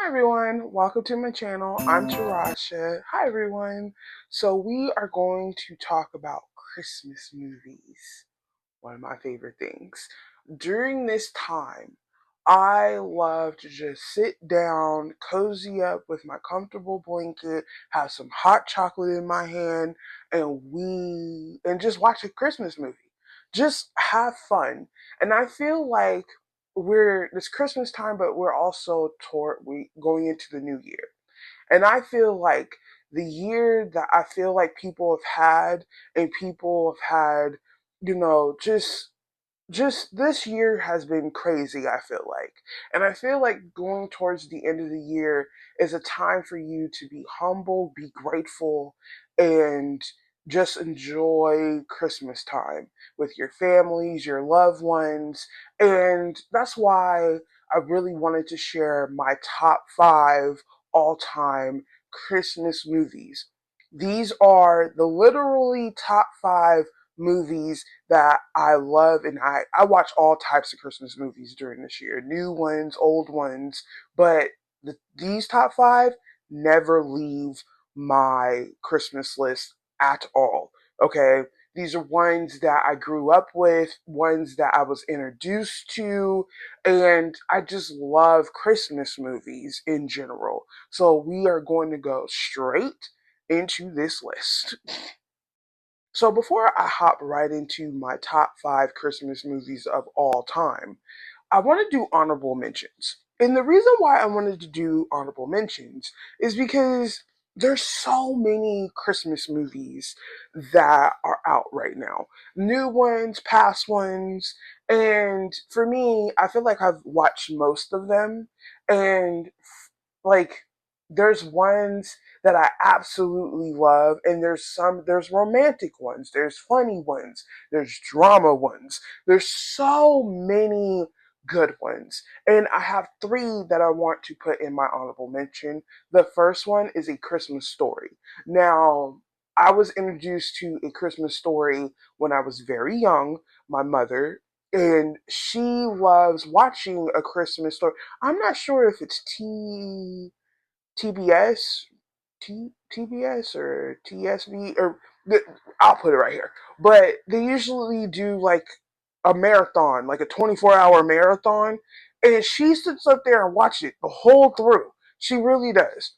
everyone, welcome to my channel. I'm Tarasha. Hi everyone. So we are going to talk about Christmas movies, one of my favorite things. During this time, I love to just sit down, cozy up with my comfortable blanket, have some hot chocolate in my hand, and just watch a Christmas movie. Just have fun. And I feel like we're this Christmas time, but we're also we going into the new year. And I feel like the year that I feel like people have had and people have had, just this year has been crazy, I feel like. And I feel like going towards the end of the year is a time for you to be humble, be grateful, and just enjoy Christmas time with your families, your loved ones. And that's why I really wanted to share my top five all time Christmas movies. These are the literally top five movies that I love, and I watch all types of Christmas movies during this year, new ones, old ones, but these top five never leave my Christmas list at all. Okay, these are ones that I grew up with, ones that I was introduced to, and I just love Christmas movies in general. So we are going to go straight into this list. So before I hop right into my top five Christmas movies of all time, I want to do honorable mentions. And the reason why I wanted to do honorable mentions is because there's so many Christmas movies that are out right now. New ones, past ones, and for me, I feel like I've watched most of them and like there's ones that I absolutely love, and there's romantic ones, there's funny ones, there's drama ones, there's so many good ones. And I have three that I want to put in my honorable mention. The first one is A Christmas Story. Now, I was introduced to A Christmas Story when I was very young, my mother, and she loves watching A Christmas Story. I'm not sure if it's TBS, TBS or TSV or I'll put it right here. But they usually do like a marathon, like a 24-hour marathon, and she sits up there and watches it the whole through. She really does.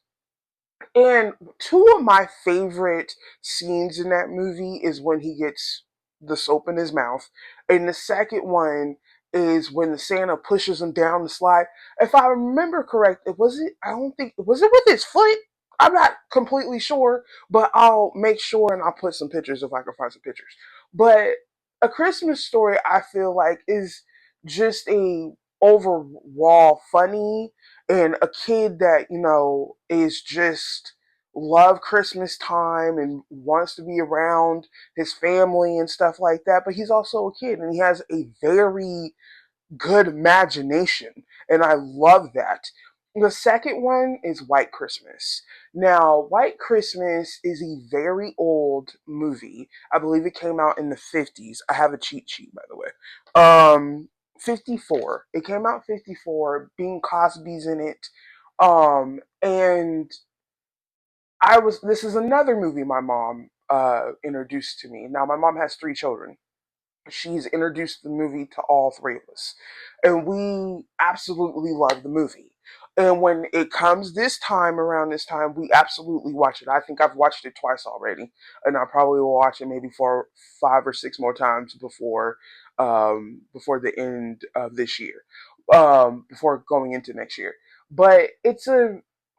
And two of my favorite scenes in that movie is when he gets the soap in his mouth, and the second one is when the Santa pushes him down the slide. If I remember correct, it was it. I don't think was it with his foot. I'm not completely sure, but I'll make sure and I'll put some pictures if I can find some pictures. But A Christmas Story, I feel like, is just a overall funny and a kid that is just love Christmas time and wants to be around his family and stuff like that, but he's also a kid and he has a very good imagination, and I love that. The second one is White Christmas. Now, White Christmas is a very old movie. I believe it came out in the 50s. I have a cheat sheet, by the way. 54. It came out 54. Bing Cosby's in it. And this is another movie my mom introduced to me. Now, my mom has three children. She's introduced the movie to all three of us, and we absolutely love the movie. And when it comes around this time, we absolutely watch it. I think I've watched it twice already, and I probably will watch it maybe for 5 or 6 more times before the end of this year, before going into next year. But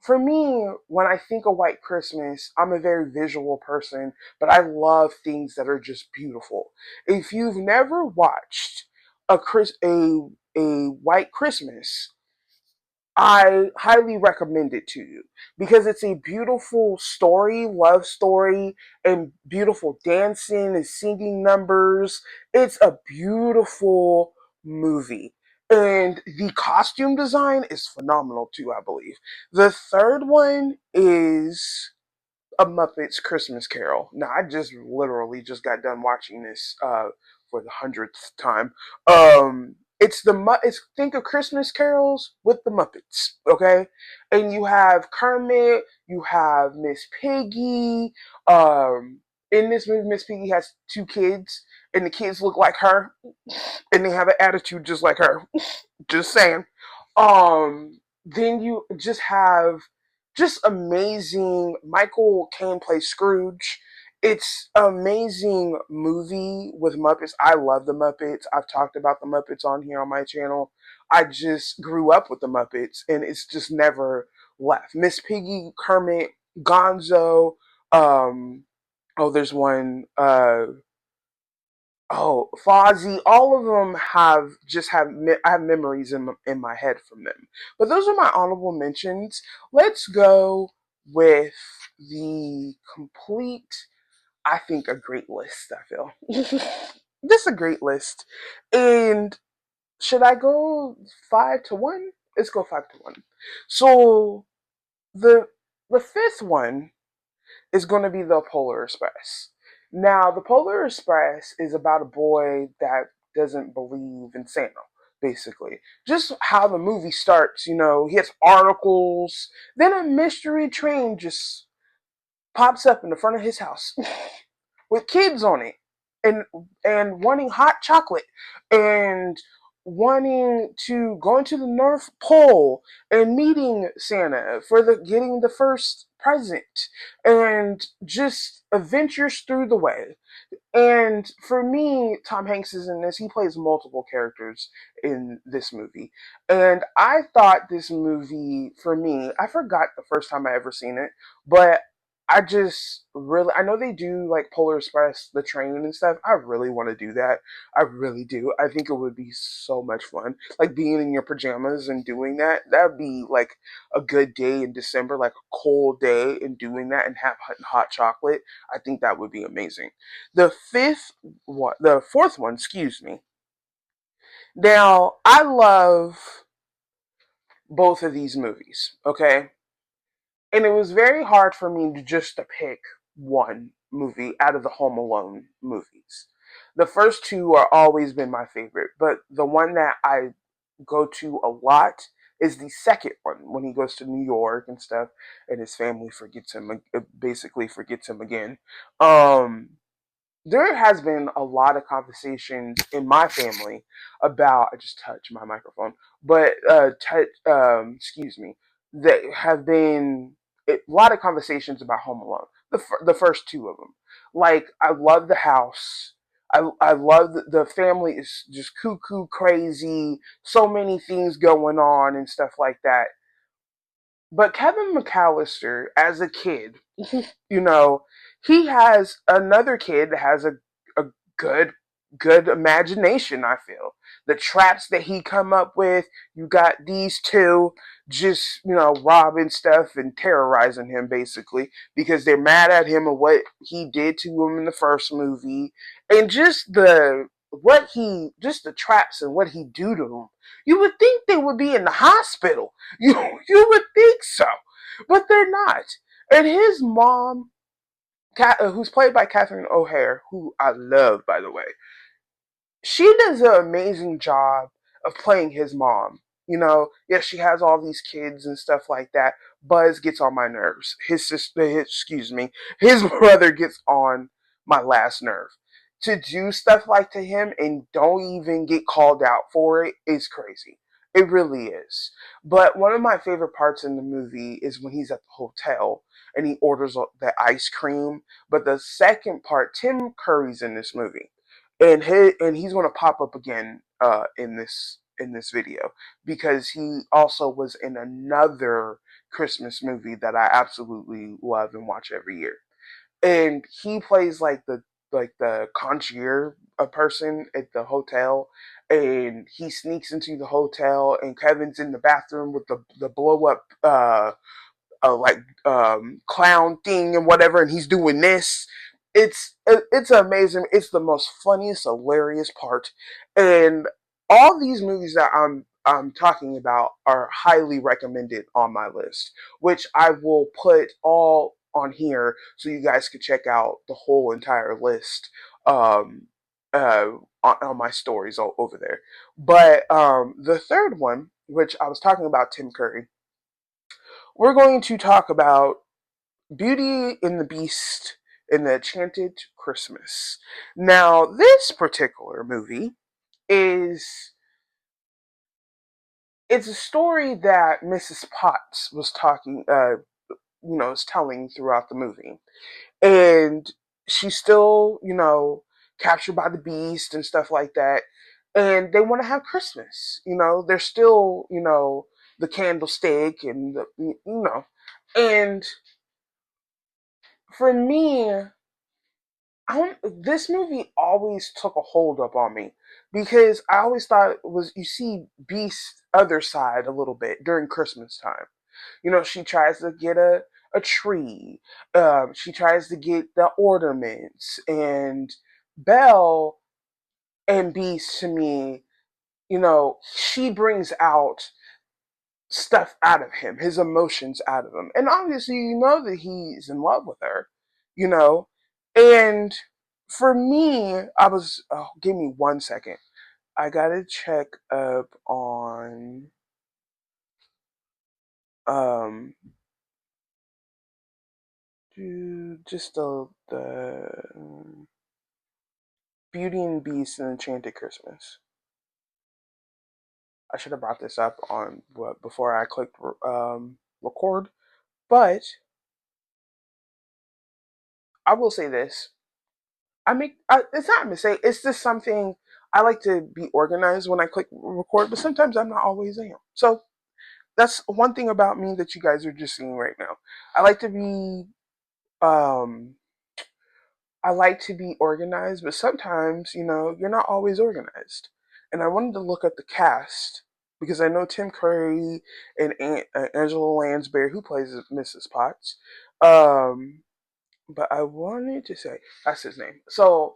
for me, when I think of White Christmas, I'm a very visual person, but I love things that are just beautiful. If you've never watched a White Christmas, I highly recommend it to you because it's a beautiful story, love story, and beautiful dancing and singing numbers. It's a beautiful movie. And the costume design is phenomenal too, I believe. The third one is A Muppet's Christmas Carol. Now, I just literally just got done watching this for the 100th time. it's think of Christmas carols with the Muppets, okay? And you have Kermit, you have Miss Piggy. Um, in this movie, Miss Piggy has two kids, and the kids look like her, and they have an attitude just like her. Just saying. Then you just have just amazing. Michael Caine plays Scrooge. It's an amazing movie with Muppets. I love the Muppets. I've talked about the Muppets on here on my channel. I just grew up with the Muppets, and it's just never left. Miss Piggy, Kermit, Gonzo. Um, oh, there's one. Oh, Fozzie, all of them have just have I have memories in my head from them. But those are my honorable mentions. Let's go with the complete. I think a great list. I feel this is a great list. And should I go 5-1? Let's go 5-1. So the the fifth one is going to be the Polar Express. Now, the Polar Express is about a boy that doesn't believe in Santa, basically. Just how the movie starts, he has articles, then a mystery train just pops up in the front of his house with kids on it and wanting hot chocolate and wanting to go into the North Pole and meeting Santa for the getting the first present and just adventures through the way. And for me, Tom Hanks is in this. He plays multiple characters in this movie. And I thought this movie, for me, I forgot the first time I ever seen it, but I just really, I know they do like Polar Express, the train and stuff. I really want to do that. I really do. I think it would be so much fun. Like being in your pajamas and doing that. That would be like a good day in December, like a cold day and doing that and have hot chocolate. I think that would be amazing. The fourth one, excuse me. Now, I love both of these movies, okay? And it was very hard for me to just to pick one movie out of the Home Alone movies. The first two are always been my favorite, but the one that I go to a lot is the second one when he goes to New York and stuff, and his family forgets him, basically forgets him again. Um, there has been a lot of conversations in my family about I just touched my microphone, but excuse me, that have been a lot of conversations about Home Alone. The first two of them, like I love the house. I love the family is just cuckoo crazy. So many things going on and stuff like that. But Kevin McAllister, as a kid, you know, he has another kid that has a good good imagination, I feel. The traps that he come up with, you got these two just, robbing stuff and terrorizing him basically because they're mad at him and what he did to him in the first movie and just the traps and what he do to him. You would think they would be in the hospital. You would think so, but they're not. And his mom, who's played by Catherine O'Hare, who I love, by the way, she does an amazing job of playing his mom. Yes, she has all these kids and stuff like that. Buzz gets on my nerves. Excuse me, his brother gets on my last nerve. To do stuff like to him and don't even get called out for it is crazy. It really is. But one of my favorite parts in the movie is when he's at the hotel and he orders the ice cream. But the second part, Tim Curry's in this movie and he's going to pop up again in this video because he also was in another Christmas movie that I absolutely love and watch every year. And he plays like the concierge a person at the hotel, and he sneaks into the hotel, and Kevin's in the bathroom with the blow up like clown thing and whatever, and he's doing this. It's amazing. It's the most funniest, hilarious part, and all these movies that I'm talking about are highly recommended on my list, which I will put all on here so you guys can check out the whole entire list. Um, uh, on my stories all over there. But the third one, which I was talking about Tim Curry, we're going to talk about Beauty and the Beast and the Enchanted Christmas. Now, this particular movie is it's a story that Mrs. Potts was is telling throughout the movie, and she's still, captured by the beast and stuff like that, and they want to have Christmas. They're still, the candlestick and and for me, this movie always took a hold up on me because I always thought it was you see Beast's other side a little bit during Christmas time. She tries to get a tree. She tries to get the ornaments, and Belle and Beast to me, she brings out stuff out of him, his emotions out of him. And obviously, you know that he's in love with her, you know. And for me, give me 1 second. I gotta check up on um just the Beauty and Beast and Enchanted Christmas. I should have brought this up on before I clicked record, but I will say this: it's not a mistake. It's just something I like to be organized when I click record, but sometimes I'm not always am. So that's one thing about me that you guys are just seeing right now. I like to be um I like to be organized, but sometimes, you're not always organized. And I wanted to look at the cast because I know Tim Curry and Angela Lansbury, who plays Mrs. Potts. Um, but I wanted to say that's his name. So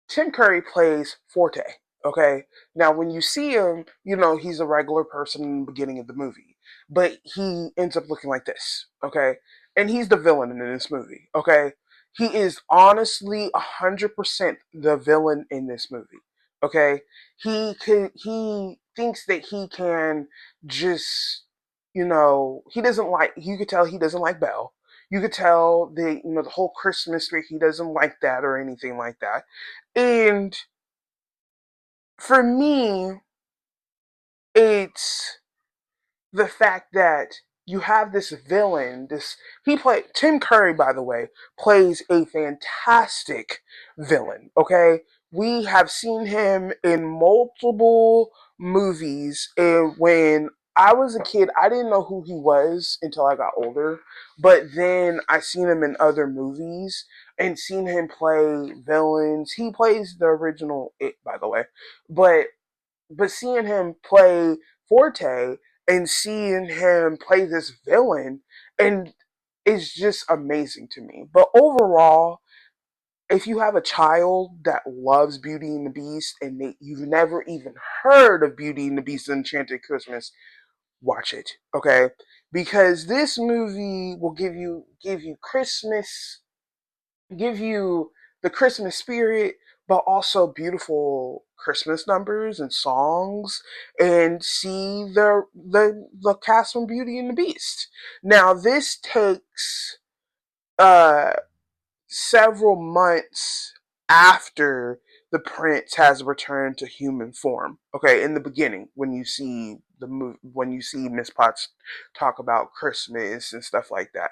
Tim Curry plays Forte. Okay. Now, when you see him, he's a regular person in the beginning of the movie, but he ends up looking like this. Okay. And he's the villain in this movie. Okay. He is honestly 100% the villain in this movie. Okay. He thinks that he can just, he doesn't like, you could tell he doesn't like Belle. You could tell the whole Christmas tree, he doesn't like that or anything like that. And for me, it's the fact that you have this villain. Tim Curry, by the way, plays a fantastic villain. Okay, we have seen him in multiple movies, and when I was a kid, I didn't know who he was until I got older. But then I seen him in other movies and seen him play villains. He plays the original It, by the way, but seeing him play Forte and seeing him play this villain and is just amazing to me. But overall, if you have a child that loves Beauty and the Beast and you've never even heard of Beauty and the Beast and Enchanted Christmas, watch it, okay? Because this movie will give you Christmas, give you the Christmas spirit, but also beautiful Christmas numbers and songs, and see the cast from Beauty and the Beast. Now this takes uh several months after the prince has returned to human form. Okay, in the beginning, when you see Miss Potts talk about Christmas and stuff like that,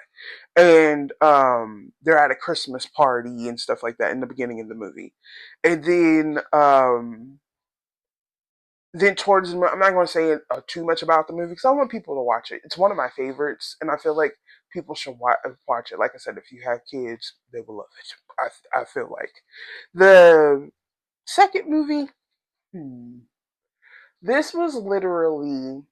and they're at a Christmas party and stuff like that in the beginning of the movie, and then towards I'm not going to say too much about the movie because I want people to watch it. It's one of my favorites, and I feel like people should watch it. Like I said, if you have kids, they will love it. I feel like the second movie. Hmm, this was literally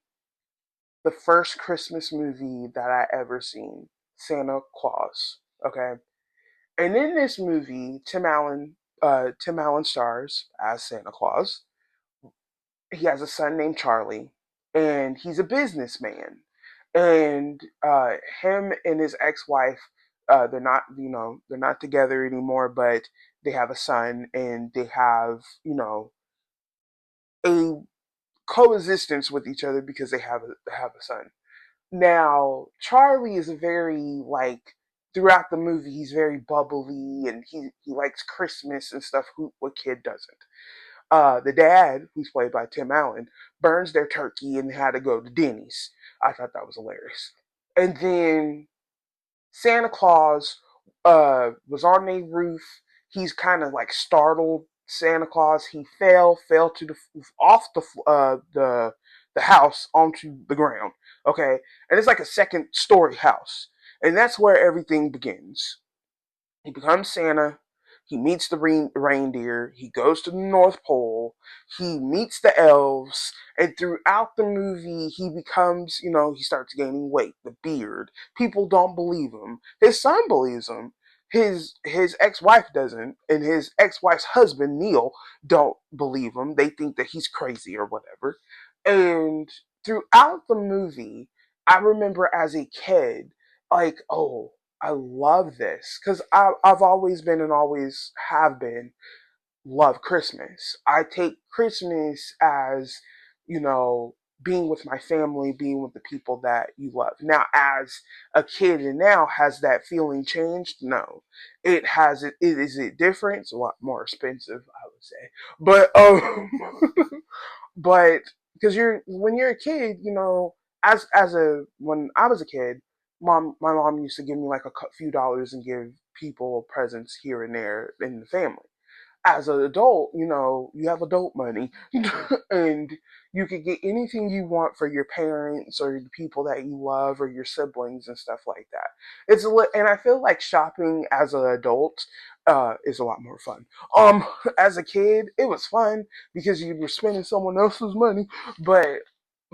the first Christmas movie that I ever seen. Santa Claus. Okay, and in this movie, Tim Allen stars as Santa Claus. He has a son named Charlie, and he's a businessman. And him and his ex-wife, they're not together anymore, but they have a son, and they have, a coexistence with each other because they have a son. Now, Charlie is a very like throughout the movie he's very bubbly and he likes Christmas and stuff. Who what kid doesn't? The dad, who's played by Tim Allen, burns their turkey and had to go to Denny's. I thought that was hilarious. And then Santa Claus was on a roof. He's kind of like startled Santa Claus. He fell to the off the house onto the ground. Okay, and it's like a second story house, and that's where everything begins. He becomes Santa. He meets the reindeer. He goes to the North Pole. He meets the elves. And throughout the movie, he becomes, he starts gaining weight, the beard. People don't believe him. His son believes him. His ex-wife doesn't, and his ex-wife's husband, Neil, don't believe him. They think that he's crazy or whatever. And throughout the movie, I remember as a kid, like, oh, I love this because I've always been and always have been love Christmas. I take Christmas as, you know, being with my family, being with the people that you love. Now, as a kid, and now has that feeling changed? No, it has. Is it different? It's a lot more expensive, I would say. But but because you're when you're a kid, as a when I was a kid, my mom used to give me like a few dollars and give people presents here and there in the family. As an adult, you have adult money and you can get anything you want for your parents or the people that you love or your siblings and stuff like that. And I feel like shopping as an adult is a lot more fun. As a kid, it was fun because you were spending someone else's money, but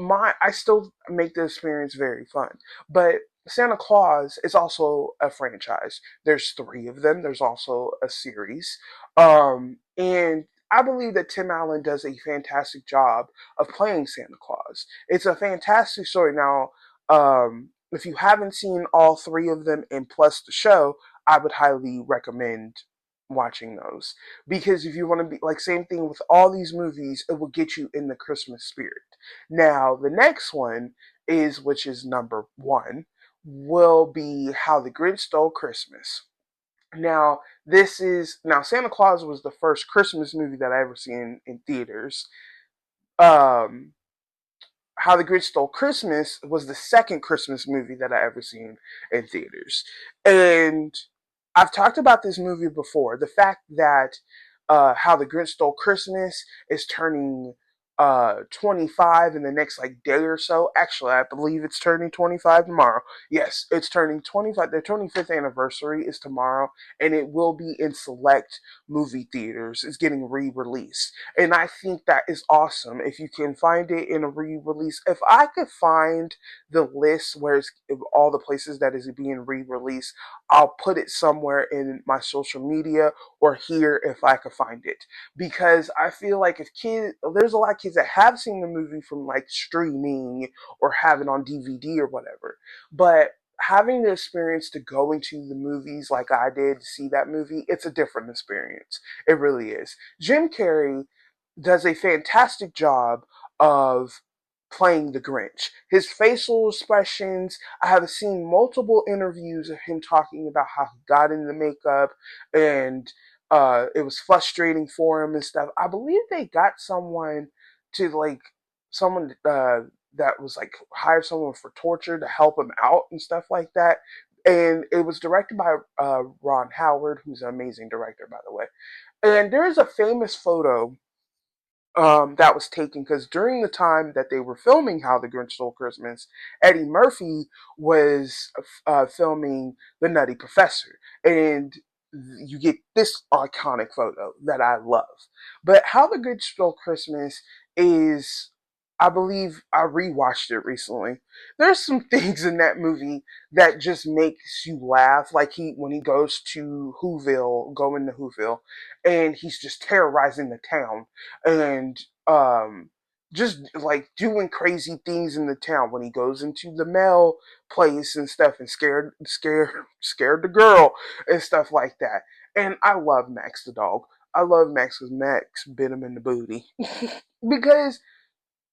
I still make the experience very fun. But Santa Claus is also a franchise. There's three of them. There's also a series. And I believe that Tim Allen does a fantastic job of playing Santa Claus. It's a fantastic story. Now, if you haven't seen all three of them and plus the show, I would highly recommend watching those because if you want to be like same thing with all these movies, it will get you in the Christmas spirit. Now, the next one is which is number one will be How the Grinch Stole Christmas. Now Santa Claus was the first Christmas movie that I ever seen in theaters. Um, How the Grinch Stole Christmas was the second Christmas movie that I ever seen in theaters, and I've talked about this movie before. The fact that How the Grinch Stole Christmas is turning 25 in the next like day or so. Actually, I believe it's turning 25 tomorrow. Yes, it's turning 25. Their 25th anniversary is tomorrow, and it will be in select movie theaters. It's getting re-released, and I think that is awesome. If you can find it in a re-release, if I could find the list where it's all the places that is being re-released, I'll put it somewhere in my social media or here if I could find it. Because I feel like if kids, there's a lot of kids that have seen the movie from like streaming or have it on DVD or whatever. But having the experience to go into the movies like I did to see that movie, it's a different experience. It really is. Jim Carrey does a fantastic job of playing the Grinch. His facial expressions, I have seen multiple interviews of him talking about how he got in the makeup and it was frustrating for him and stuff. I believe they got someone to like someone that was like hire someone for torture to help him out and stuff like that. And it was directed by Ron Howard, who's an amazing director, by the way. And there is a famous photo that was taken because during the time that they were filming How the Grinch Stole Christmas, Eddie Murphy was filming The Nutty Professor, and you get this iconic photo that I love. But How the Grinch Stole Christmas is, I believe, I rewatched it recently. There's some things in that movie that just makes you laugh, like when he goes to Whoville, going to Whoville, and he's just terrorizing the town and just like doing crazy things in the town when he goes into the mail place and stuff and scared the girl and stuff like that. And I love Max the dog. I love Max because Max bit him in the booty. Because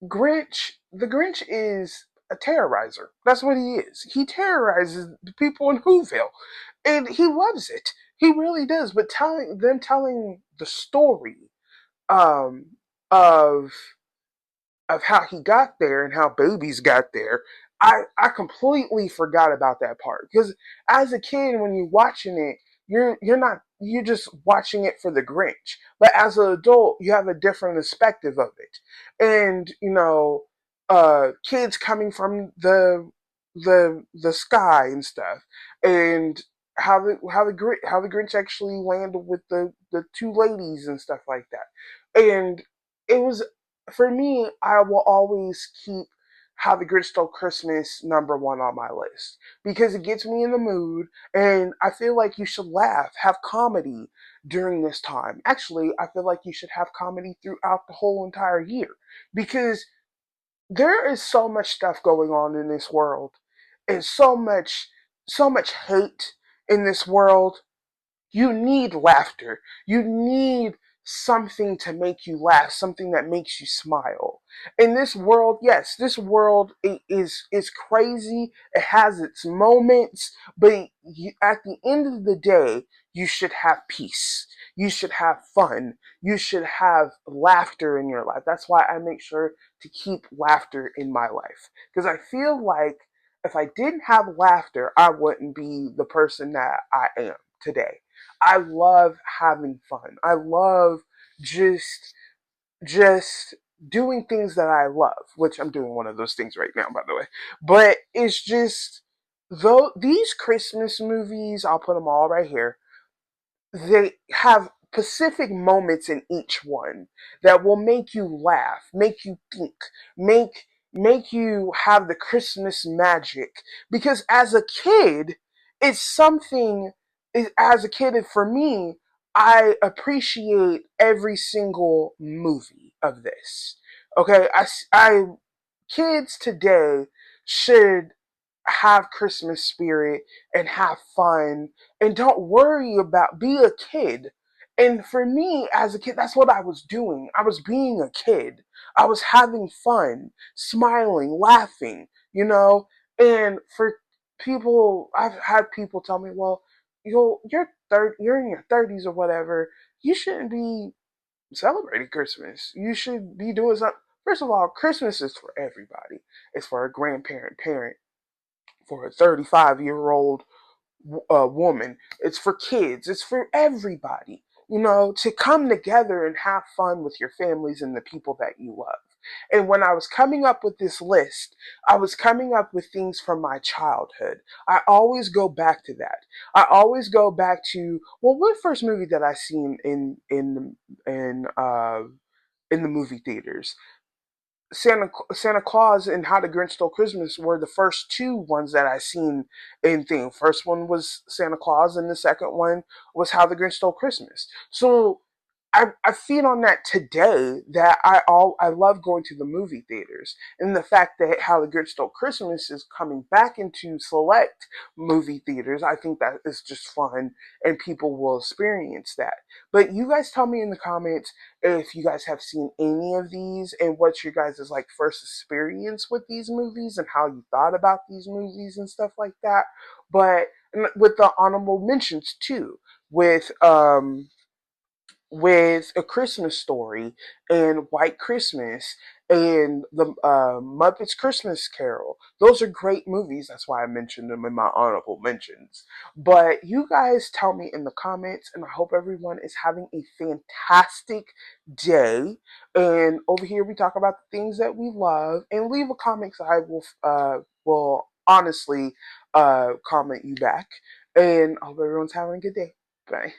the Grinch is a terrorizer. That's what he is. He terrorizes the people in Whoville, and he loves it. He really does. But telling the story um, of how he got there and how babies got there, I completely forgot about that part. Because as a kid, when you're watching it, you're just watching it for the Grinch. But as an adult, you have a different perspective of it. And kids coming from the sky and stuff, and how the Grinch actually landed with the two ladies and stuff like that. And it was, for me, I will always keep How the Grinch Stole Christmas number one on my list because it gets me in the mood, and I feel like you should laugh, have comedy during this time. Actually, I feel like you should have comedy throughout the whole entire year because there is so much stuff going on in this world, and so much hate in this world. You need laughter. You need something to make you laugh, something that makes you smile. In this world, yes, this world is crazy. It has its moments, but at the end of the day, you should have peace. You should have fun. You should have laughter in your life. That's why I make sure to keep laughter in my life because I feel like if I didn't have laughter, I wouldn't be the person that I am today. I love having fun. I love just just doing things that I love, which I'm doing one of those things right now, by the way. But it's just though these Christmas movies, I'll put them all right here, they have specific moments in each one that will make you laugh, make you think, make you have the Christmas magic. Because as a kid, it's something. As a kid, for me, I appreciate every single movie of this. Okay, I kids today should have Christmas spirit and have fun and don't worry about be a kid. And for me as a kid, that's what I was doing. I was being a kid. I was having fun, smiling, laughing, And for people, I've had people tell me, "Well, you're in your 30s or whatever. You shouldn't be celebrating Christmas. You should be doing something." First of all, Christmas is for everybody. It's for a grandparent, parent, for a 35-year-old woman. It's for kids. It's for everybody, to come together and have fun with your families and the people that you love. And when I was coming up with this list, I was coming up with things from my childhood. I always go back to that. I always go back to, well, what first movie that I seen in the movie theaters? Santa Claus and How the Grinch Stole Christmas were the first two ones that I seen in thing. First one was Santa Claus, and the second one was How the Grinch Stole Christmas. So I feel on that today that I love going to the movie theaters, and the fact that How the Grinch Stole Christmas is coming back into select movie theaters, I think that is just fun, and people will experience that. But you guys tell me in the comments if you guys have seen any of these and what's your guys' like first experience with these movies and how you thought about these movies and stuff like that. But with the honorable mentions too, with A Christmas Story and White Christmas and the Muppets Christmas Carol. Those are great movies. That's why I mentioned them in my honorable mentions. But you guys tell me in the comments, and I hope everyone is having a fantastic day. And over here, we talk about the things that we love. And leave a comment, so I will honestly comment you back. And I hope everyone's having a good day. Bye.